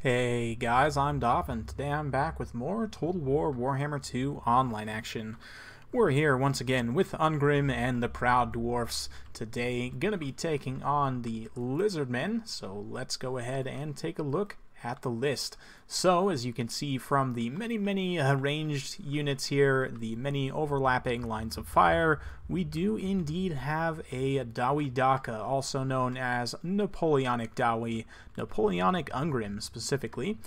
Hey guys, I'm Dov, and today I'm back with more Total War Warhammer 2 online action. We're here once again with Ungrim and the Proud Dwarfs. Today, gonna be taking on the Lizardmen, so let's go ahead and take a look at the list. So, as you can see from the many ranged units here, the many overlapping lines of fire, we do indeed have a Dawi Dakka, also known as Napoleonic Dawi, Napoleonic Ungrim specifically.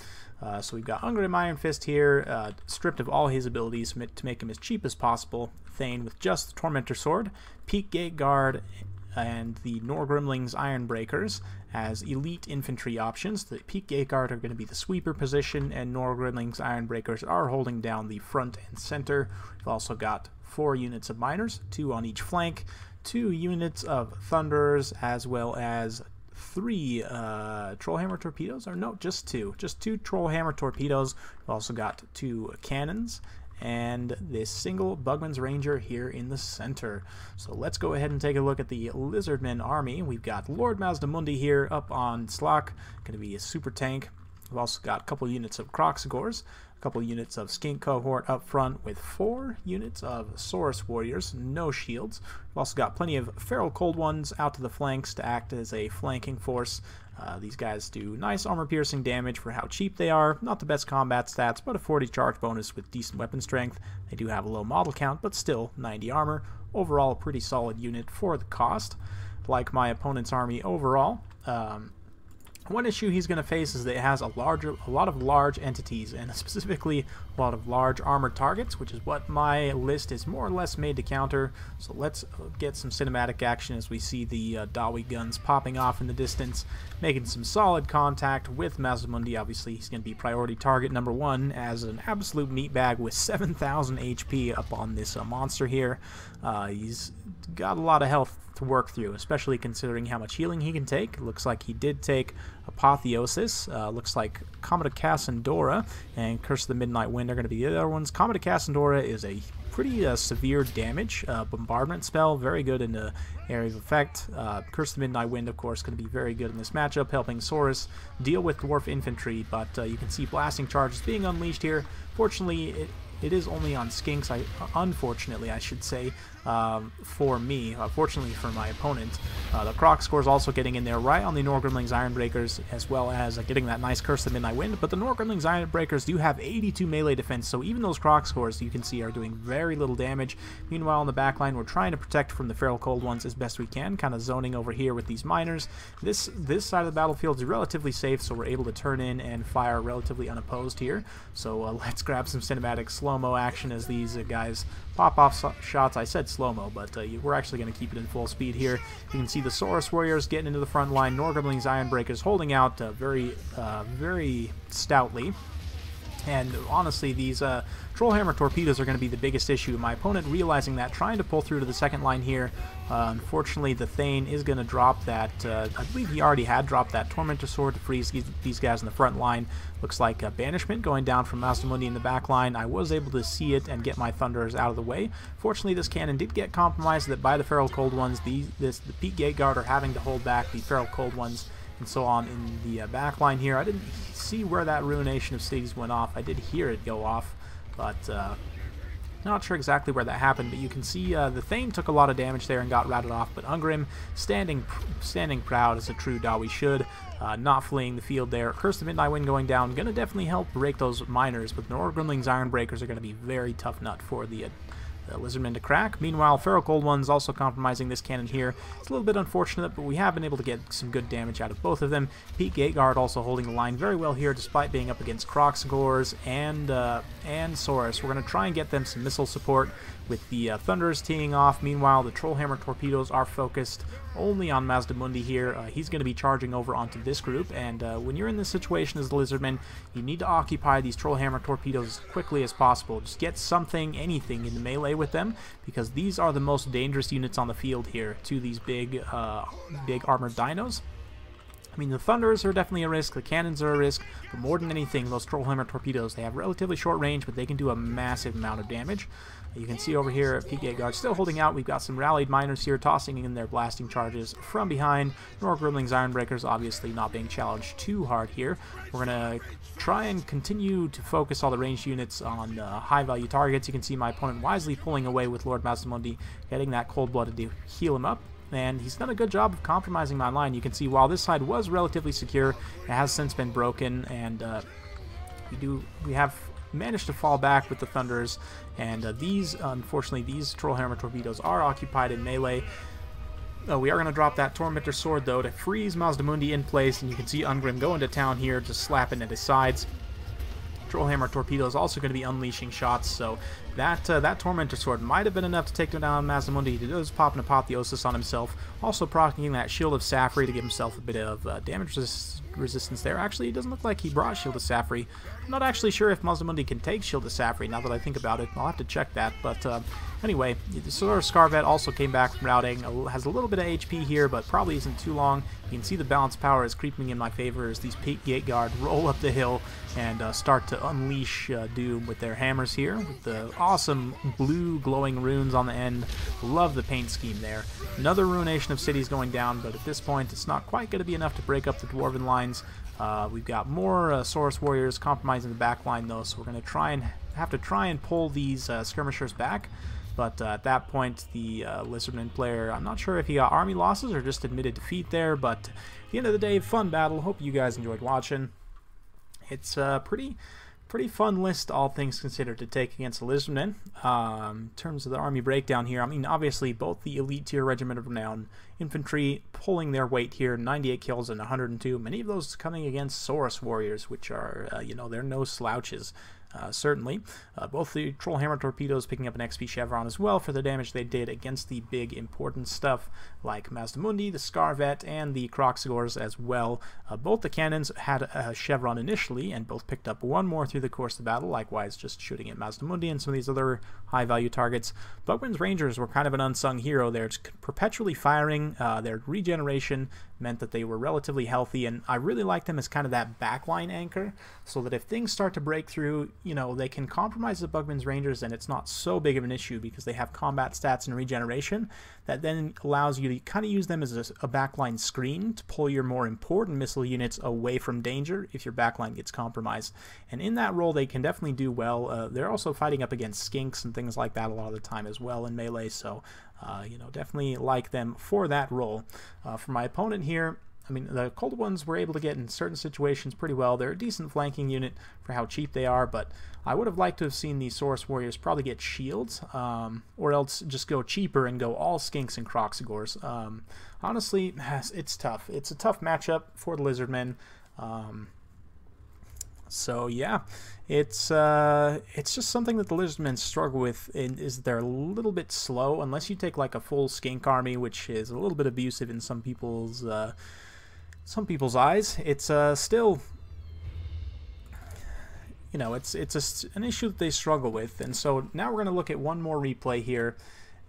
So we've got Ungrim Iron Fist here, stripped of all his abilities to make him as cheap as possible. Thane with just the Tormentor Sword, Peak Gate Guard, and the Norgrimling's Iron Breakers as elite infantry options. The Peak Gate Guard are going to be the sweeper position, and Norgrimling's Iron Breakers are holding down the front and center. We've also got 4 units of miners, 2 on each flank, 2 units of thunderers, as well as 3 Trollhammer torpedoes, or no, just 2 Trollhammer torpedoes. We've also got 2 cannons and this single Bugman's Ranger here in the center. So let's go ahead and take a look at the Lizardmen army. We've got Lord Mazdamundi here up on Slack, going to be a super tank. We've also got a couple units of Kroxigors, a couple units of Skink Cohort up front with 4 units of Saurus Warriors, no shields. We've also got plenty of Feral Cold Ones out to the flanks to act as a flanking force. These guys do nice armor-piercing damage for how cheap they are. Not the best combat stats, but a 40 charge bonus with decent weapon strength. They do have a low model count, but still 90 armor. Overall, a pretty solid unit for the cost. Like my opponent's army overall. One issue he's going to face is that it has a lot of large entities, and specifically a lot of large armored targets, which is what my list is more or less made to counter. So let's get some cinematic action as we see the Dawi guns popping off in the distance, making some solid contact with Mazdamundi. Obviously, he's going to be priority target number 1 as an absolute meatbag with 7,000 HP up on this monster here. He's got a lot of health to work through, especially considering how much healing he can take. Looks like he did take Apotheosis. Looks like Comet of Cassandora and Curse of the Midnight Wind are going to be the other ones. Comet of Cassandora is a pretty severe damage bombardment spell, very good in the area of effect. Curse of the Midnight Wind, of course, going to be very good in this matchup, helping Saurus deal with dwarf infantry, but you can see blasting charges being unleashed here. Fortunately, it is only on skinks, unfortunately I should say, for me. Fortunately for my opponent. The Kroxigors also getting in there right on the Norgrimling's Iron Breakers, as well as getting that nice Curse of the Midnight Wind, but the Norgrimling's Iron Breakers do have 82 melee defense, so even those Kroxigors you can see are doing very little damage. Meanwhile, in the backline, we're trying to protect from the Feral Cold Ones as best we can, kind of zoning over here with these miners. This side of the battlefield is relatively safe, so we're able to turn in and fire relatively unopposed here. So let's grab some cinematic slow-mo action as these guys pop off shots. I said slow-mo, but we're actually going to keep it in full speed here. You can see the Saurus Warriors getting into the front line, Norgrimling's Iron Breakers holding out very stoutly. And honestly, these Trollhammer torpedoes are going to be the biggest issue. My opponent realizing that, trying to pull through to the second line here. Unfortunately, the Thane is going to drop that. I believe he already had dropped that Tormentor Sword to freeze these guys in the front line. Looks like a Banishment going down from Mazdamundi in the back line. I was able to see it and get my Thunderers out of the way. Fortunately, this cannon did get compromised by the Feral Cold Ones. The Peak Gate Guard are having to hold back the Feral Cold Ones and so on in the back line here. I didn't see where that Ruination of Cities went off. I did hear it go off, but not sure exactly where that happened. But you can see the Thane took a lot of damage there and got routed off, but Ungrim standing proud as a true Dawi should, not fleeing the field there. Curse the Midnight Wind going down, going to definitely help break those miners, but Norgrimling's Iron Breakers are going to be very tough nut for the Lizardmen to crack. Meanwhile, Feral Cold One's also compromising this cannon here. It's a little bit unfortunate, but we have been able to get some good damage out of both of them. Peak Gate Guard also holding the line very well here, despite being up against Kroxigors and Saurus. We're going to try and get them some missile support with the Thunderers teeing off. Meanwhile, the Trollhammer torpedoes are focused only on Mazdamundi here. He's going to be charging over onto this group, and when you're in this situation as the Lizardmen, you need to occupy these Trollhammer torpedoes as quickly as possible. Just get something, anything in the melee with them, because these are the most dangerous units on the field here to these big armored dinos. I mean, the Thunders are definitely a risk, the Cannons are a risk, but more than anything, those Trollhammer Torpedoes, they have relatively short range, but they can do a massive amount of damage. You can see over here, Peak Gate Guard still holding out. We've got some rallied miners here tossing in their blasting charges from behind. Nor Grimling's Ironbreakers obviously not being challenged too hard here. We're going to try and continue to focus all the ranged units on high-value targets. You can see my opponent wisely pulling away with Lord Mazdamundi, getting that Cold-Blooded to heal him up. And he's done a good job of compromising my line. You can see while this side was relatively secure, it has since been broken, and we have managed to fall back with the Thunders, and unfortunately, these Trollhammer Torpedoes are occupied in melee. We are going to drop that Tormentor Sword, though, to freeze Mazdamundi in place, and you can see Ungrim go into town here, just slapping at his sides. Trollhammer Torpedo is also going to be unleashing shots, so that Tormentor Sword might have been enough to take down Mazdamundi. He does pop an Apotheosis on himself, also proccing that Shield of Safri to give himself a bit of damage resistance there. Actually, it doesn't look like he brought Shield of Safri. I'm not actually sure if Mazdamundi can take Shield of Safri, now that I think about it. I'll have to check that, but anyway, the Solar Scarvet also came back from routing, has a little bit of HP here, but probably isn't too long. You can see the balance power is creeping in my favor as these Peak Gate Guard roll up the hill and start to unleash doom with their hammers here, with the awesome blue glowing runes on the end. Love the paint scheme there. Another ruination of cities going down, but at this point it's not quite going to be enough to break up the Dwarven lines. We've got more Saurus Warriors compromising the back line, though, so we're going to have to try and pull these skirmishers back. But at that point, the Lizardman player, I'm not sure if he got army losses or just admitted defeat there, but at the end of the day, fun battle. Hope you guys enjoyed watching. It's a pretty fun list, all things considered, to take against the Lizardmen. In terms of the army breakdown here, I mean, obviously, both the Elite Tier Regiment of Renown infantry pulling their weight here, 98 kills and 102. Many of those coming against Saurus Warriors, which are, you know, they're no slouches. Certainly. Both the Trollhammer Torpedoes picking up an XP Chevron as well for the damage they did against the big important stuff like Mazdamundi, the Scarvet, and the Croxigors as well. Both the cannons had a Chevron initially, and both picked up one more through the course of the battle, likewise just shooting at Mazdamundi and some of these other high-value targets. Bugman's Rangers were kind of an unsung hero there, just perpetually firing. Their regeneration meant that they were relatively healthy, and I really like them as kind of that backline anchor, so that if things start to break through, you know, they can compromise the Bugman's Rangers and it's not so big of an issue because they have combat stats and regeneration that then allows you to kind of use them as a backline screen to pull your more important missile units away from danger if your backline gets compromised. And in that role, they can definitely do well. They're also fighting up against skinks and things like that a lot of the time as well in melee, so you know, definitely like them for that role. For my opponent here, I mean, the Cold Ones were able to get in certain situations pretty well. They're a decent flanking unit for how cheap they are, but I would have liked to have seen the Saurus Warriors probably get shields, or else just go cheaper and go all Skinks and Croxigors. Honestly, it's tough. It's a tough matchup for the Lizardmen. So yeah, it's just something that the Lizardmen struggle with, is they're a little bit slow unless you take like a full Skink army, which is a little bit abusive in some people's eyes. It's still, you know, it's an issue that they struggle with. And so now we're going to look at one more replay here,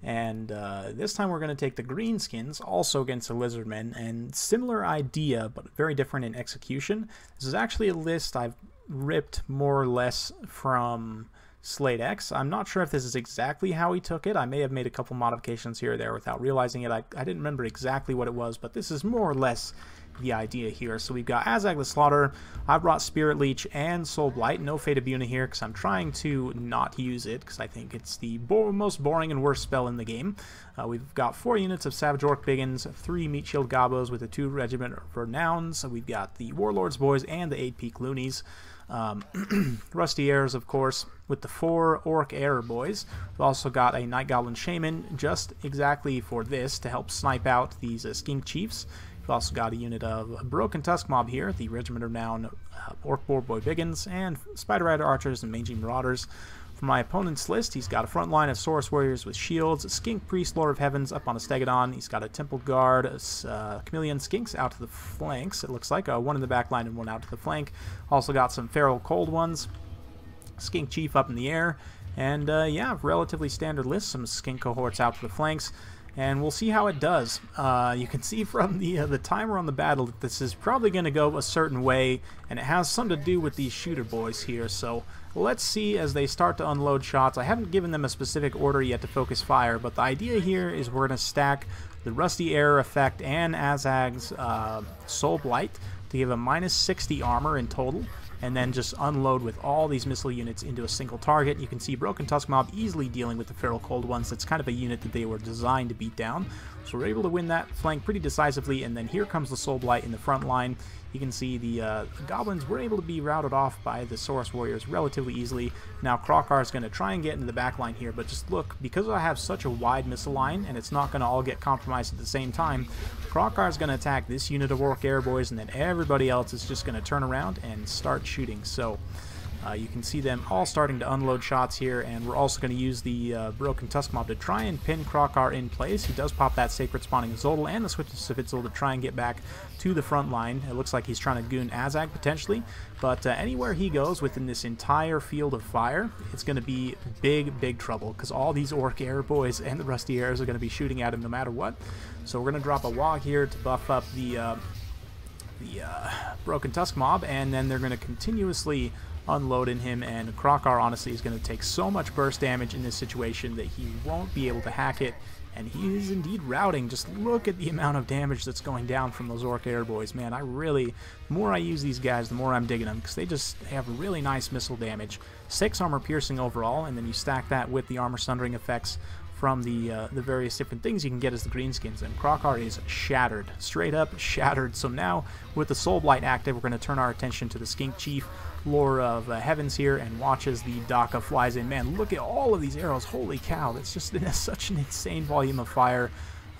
and this time we're going to take the Greenskins also against the Lizardmen, and similar idea but very different in execution. This is actually a list I've ripped more or less from Slate X. I'm not sure if this is exactly how he took it. I may have made a couple modifications here or there without realizing it. I didn't remember exactly what it was, but this is more or less the idea here. So we've got Azag the Slaughter. I brought Spirit Leech and Soul Blight. No Fate of Buna here because I'm trying to not use it because I think it's the most boring and worst spell in the game. We've got 4 units of Savage Orc Biggins, 3 Meat Shield Gobos with the 2 Regiment of Renowns. We've got the Warlords Boys and the 8 Peak Loonies. Rusty Airs, of course, with the 4 Orc Air Boys. We've also got a Night Goblin Shaman just exactly for this to help snipe out these Skink Chiefs. We've also got a unit of Broken Tusk Mob here, the Regiment of Renown Orc Boar Boy Biggins, and Spider Rider Archers and Mangy Marauders. For my opponent's list, he's got a front line of Saurus Warriors with shields, Skink Priest, Lord of Heavens up on a Stegodon. He's got a Temple Guard, Chameleon Skinks out to the flanks, it looks like. One in the back line and one out to the flank. Also got some Feral Cold Ones, Skink Chief up in the air, and yeah, relatively standard list, some Skink cohorts out to the flanks. and we'll see how it does. You can see from the timer on the battle that this is probably going to go a certain way, and it has something to do with these shooter boys here. So let's see as they start to unload shots. I haven't given them a specific order yet to focus fire, but the idea here is we're going to stack the Rusty Error effect and Azag's Soul Blight to give a minus 60 armor in total, and then just unload with all these missile units into a single target. You can see Broken Tusk Mob easily dealing with the Feral Cold Ones. That's kind of a unit that they were designed to beat down. So we're able to win that flank pretty decisively, and then here comes the Soul Blight in the front line. You can see the goblins were able to be routed off by the Saurus warriors relatively easily. Now Krokar is going to try and get into the back line here, but just look, because I have such a wide missile line and it's not going to all get compromised at the same time, Krokar is going to attack this unit of Orc Airboys, and then everybody else is just going to turn around and start shooting. So you can see them all starting to unload shots here, and we're also going to use the Broken Tusk Mob to try and pin Krokar in place. He does pop that Sacred Spawning Zodal and the Switch to Savitzel to try and get back to the front line. It looks like he's trying to goon Azag potentially, but anywhere he goes within this entire field of fire, it's going to be big trouble, because all these Orc Airboys and the Rusty Airs are going to be shooting at him no matter what. So we're going to drop a Wog here to buff up the Broken Tusk Mob, and then they're going to continuously unload in him, and Krokar honestly is going to take so much burst damage in this situation that he won't be able to hack it, and he is indeed routing. Just look at the amount of damage that's going down from those Orc Airboys. Man, the more I use these guys, the more I'm digging them, because they have really nice missile damage. 6 armor piercing overall, and then you stack that with the armor sundering effects from the various different things you can get as the greenskins, and Krokar is shattered, straight up shattered. So now with the Soul Blight active, we're going to turn our attention to the Skink Chief, Lore of Heavens here, and watch as the Dakka flies in. Man, look at all of these arrows. Holy cow, that's just such an insane volume of fire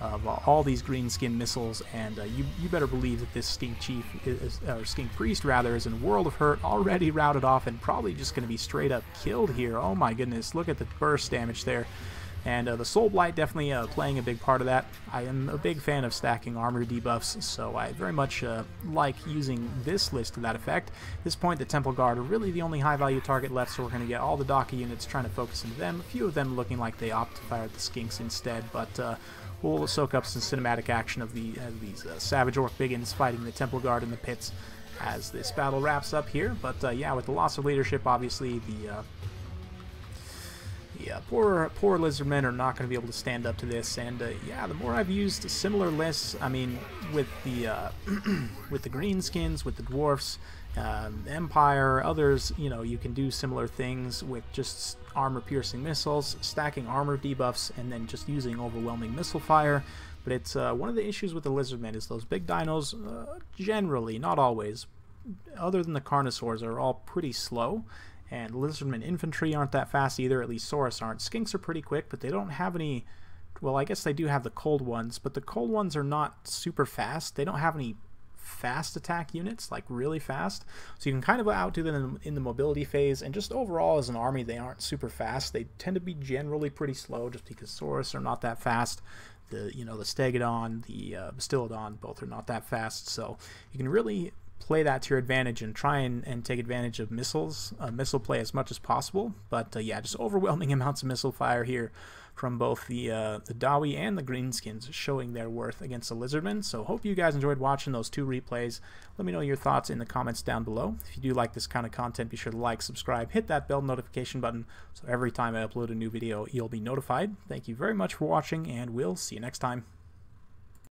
of all these greenskin missiles, and you better believe that this Skink Chief, or Skink Priest rather, is in a world of hurt, already routed off, and probably just going to be straight up killed here. Oh my goodness, look at the burst damage there. And the Soul Blight definitely playing a big part of that. I am a big fan of stacking armor debuffs, so I very much like using this list to that effect. At this point, the Temple Guard are really the only high-value target left, so we're going to get all the Dakka units trying to focus into them. A few of them looking like they opt to fire at the Skinks instead, but we'll soak up some cinematic action of these Savage Orc Biggins fighting the Temple Guard in the pits as this battle wraps up here. But yeah, with the loss of leadership, obviously poor lizardmen are not going to be able to stand up to this, and yeah, the more I've used similar lists, I mean, with the with the greenskins, with the dwarfs, Empire, others, you know, you can do similar things with just armor-piercing missiles, stacking armor debuffs, and then just using overwhelming missile fire. But it's one of the issues with the lizardmen is those big dinos, generally, not always, other than the Carnosaurs, are all pretty slow. And lizardmen infantry aren't that fast either, at least Saurus aren't. Skinks are pretty quick, but they don't have any... Well, I guess they do have the cold ones, but the cold ones are not super fast. They don't have any fast attack units, like really fast. So you can kind of outdo them in the mobility phase, and just overall as an army, they aren't super fast. They tend to be generally pretty slow just because Saurus are not that fast. The Stegodon, the Bastiladon, both are not that fast. So you can really play that to your advantage and try and take advantage of missile play as much as possible. But yeah, just overwhelming amounts of missile fire here from both the Dawi and the greenskins, showing their worth against the lizardmen. So hope you guys enjoyed watching those 2 replays. Let me know your thoughts in the comments down below. If you do like this kind of content, be sure to like, subscribe, hit that bell notification button, so every time I upload a new video, you'll be notified. Thank you very much for watching, and we'll see you next time.